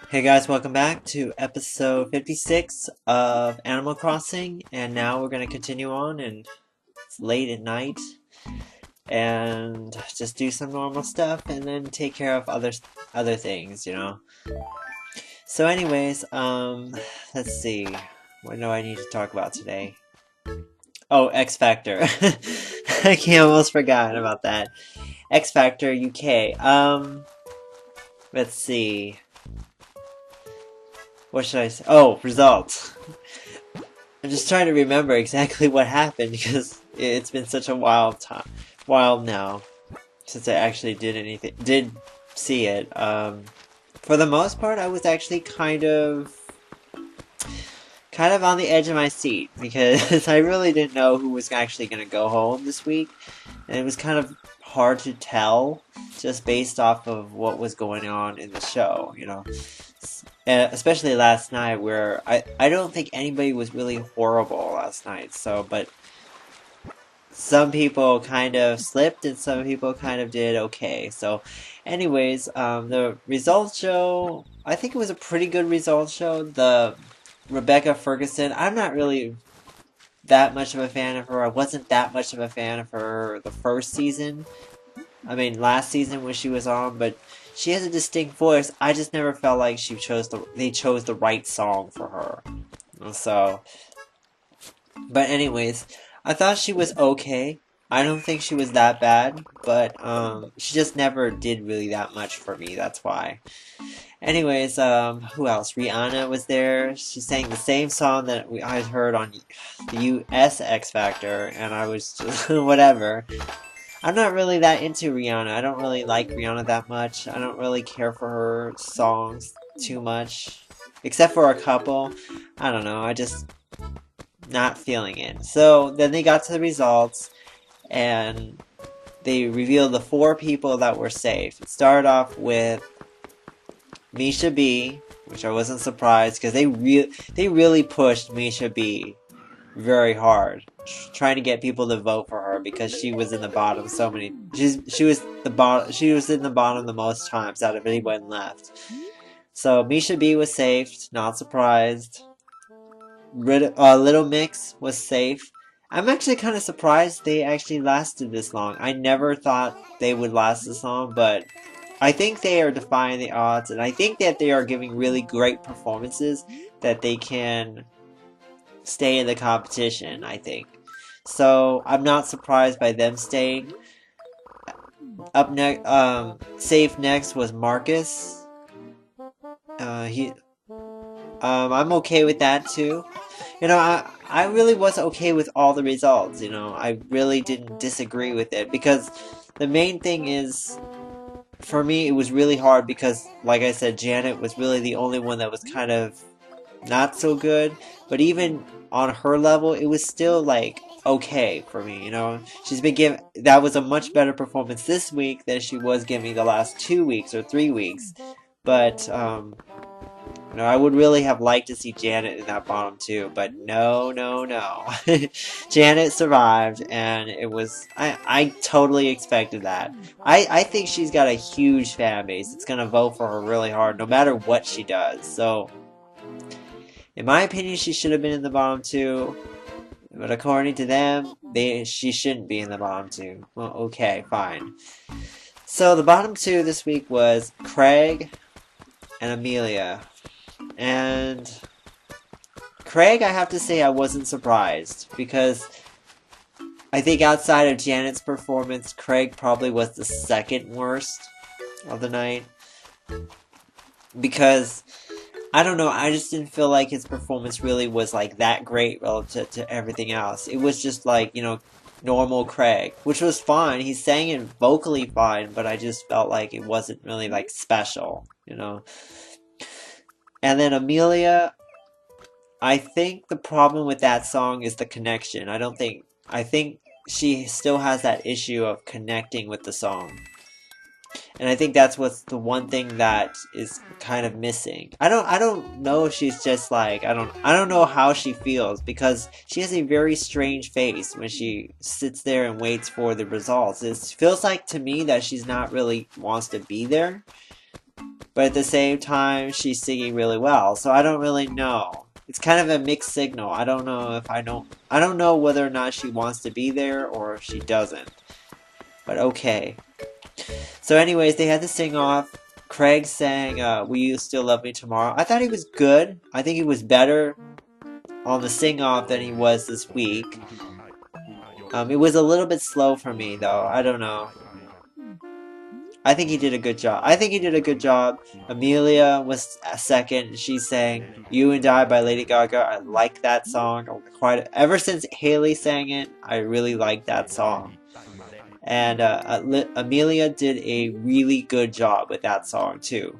Hey guys, welcome back to episode 56 of Animal Crossing, and now we're going to continue on, and it's late at night, and just do some normal stuff, and then take care of other things. So anyways, let's see, what do I need to talk about today? Oh, X Factor. I almost forgot about that. X Factor UK. Let's see. What should I say? Oh, results. I'm just trying to remember exactly what happened because it's been such a while now since I actually did see it. For the most part, I was actually kind of on the edge of my seat because I really didn't know who was actually going to go home this week, and it was kind of hard to tell just based off of what was going on in the show. Especially last night where I don't think anybody was really horrible last night, but some people kind of slipped and some people kind of did okay. So anyways, the results show, I think it was a pretty good results show. The Rebecca Ferguson, I'm not really that much of a fan of her. I wasn't that much of a fan of her the first season. I mean, last season when she was on, but she has a distinct voice. I just never felt like they chose the right song for her. So, but anyways, I thought she was okay. I don't think she was that bad, but she just never did really that much for me. That's why. Anyways, who else? Rihanna was there. She sang the same song that I heard on the US X Factor, and I was just whatever. I'm not really that into Rihanna. I don't really like Rihanna that much. I don't really care for her songs too much. Except for a couple. I don't know. I just not feeling it. So then they got to the results and they revealed the 4 people that were safe. It started off with Misha B, which I wasn't surprised because they really pushed Misha B very hard, trying to get people to vote for her because she was in the bottom so many. She was in the bottom the most times out of anyone left. So Misha B was saved, not surprised. Little Mix was safe. I'm actually kind of surprised they actually lasted this long. I never thought they would last this long, but I think they are defying the odds, and I think that they are giving really great performances that they can stay in the competition, I think. So I'm not surprised by them staying. Up next, safe next was Marcus. I'm okay with that too. I really was okay with all the results. I really didn't disagree with it because the main thing is, for me, it was really hard because, like I said, Janet was really the only one that was kind of not so good, but even on her level, it was still like okay for me. She's been giving that was a much better performance this week than she was giving the last 2 weeks or 3 weeks. But I would really have liked to see Janet in that bottom 2, but no, no, no. Janet survived, and I totally expected that. I think she's got a huge fan base. It's gonna vote for her really hard, no matter what she does. So, in my opinion, she should have been in the bottom 2, but according to them, she shouldn't be in the bottom 2. Well, okay, fine. So the bottom 2 this week was Craig and Amelia. And Craig, I have to say I wasn't surprised, because I think outside of Janet's performance, Craig probably was the second worst of the night. Because, I don't know, I just didn't feel like his performance really was like that great relative to everything else. It was just like, normal Craig, which was fine. He sang it vocally fine, but I just felt like it wasn't really like special. And then Amelia, I think the problem with that song is the connection. I think she still has that issue of connecting with the song. And I think that's what's the one thing that is kind of missing. I don't know if she's just like, I don't know how she feels, because she has a very strange face when she sits there and waits for the results. It feels like to me that she's not really wants to be there. but at the same time, she's singing really well. So I don't really know. It's kind of a mixed signal. I don't know if I don't know whether or not she wants to be there or if she doesn't. But okay. So anyways, they had to sing off. Craig sang Will You Still Love Me Tomorrow. I thought he was good. I think he was better on the sing off than he was this week. It was a little bit slow for me though. I don't know. I think he did a good job. I think he did a good job. Amelia was second. She sang You and I by Lady Gaga. I like that song. Ever since Haley sang it, I really like that song. And Amelia did a really good job with that song too.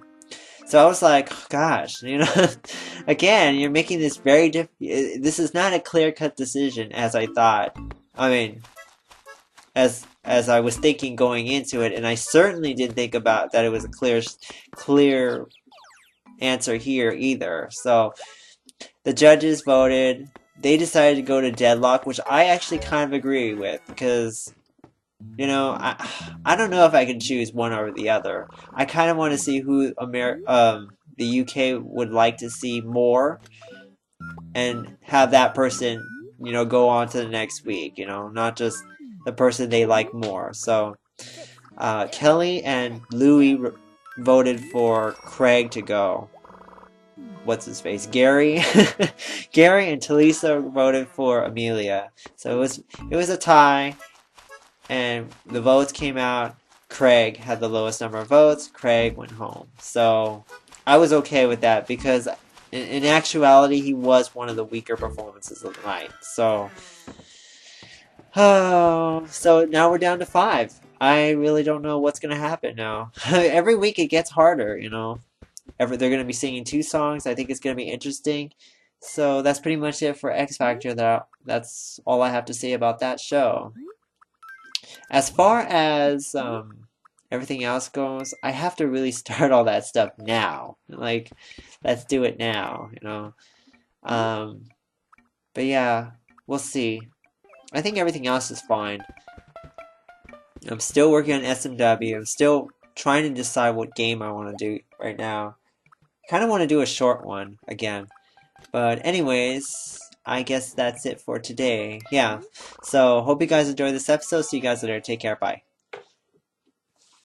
So I was like, oh, gosh, you know, again, you're making this very different. This is not a clear-cut decision as I thought. I mean, as I was thinking going into it, and I certainly didn't think about that it was a clear answer here either. So the judges voted. They decided to go to deadlock, which I actually kind of agree with because, you know, I don't know if I can choose one over the other. I kind of want to see who the UK would like to see more and have that person, you know, go on to the next week, you know, not just the person they like more. So Kelly and Louie voted for Craig to go. What's his face? Gary. Gary and Talisa voted for Amelia. So it was a tie. And the votes came out. Craig had the lowest number of votes. Craig went home. So I was okay with that because in actuality, he was one of the weaker performances of the night. So, so now we're down to 5. I really don't know what's going to happen now. Every week it gets harder, you know. They're going to be singing 2 songs. I think it's going to be interesting. So that's pretty much it for X Factor. That's all I have to say about that show. As far as everything else goes, I have to really start all that stuff now. Like, let's do it now, you know. But yeah, we'll see. I think everything else is fine. I'm still working on SMW. I'm still trying to decide what game I want to do right now. I kind of want to do a short one again. But anyways, I guess that's it for today. Yeah. So, hope you guys enjoyed this episode. See you guys later. Take care. Bye.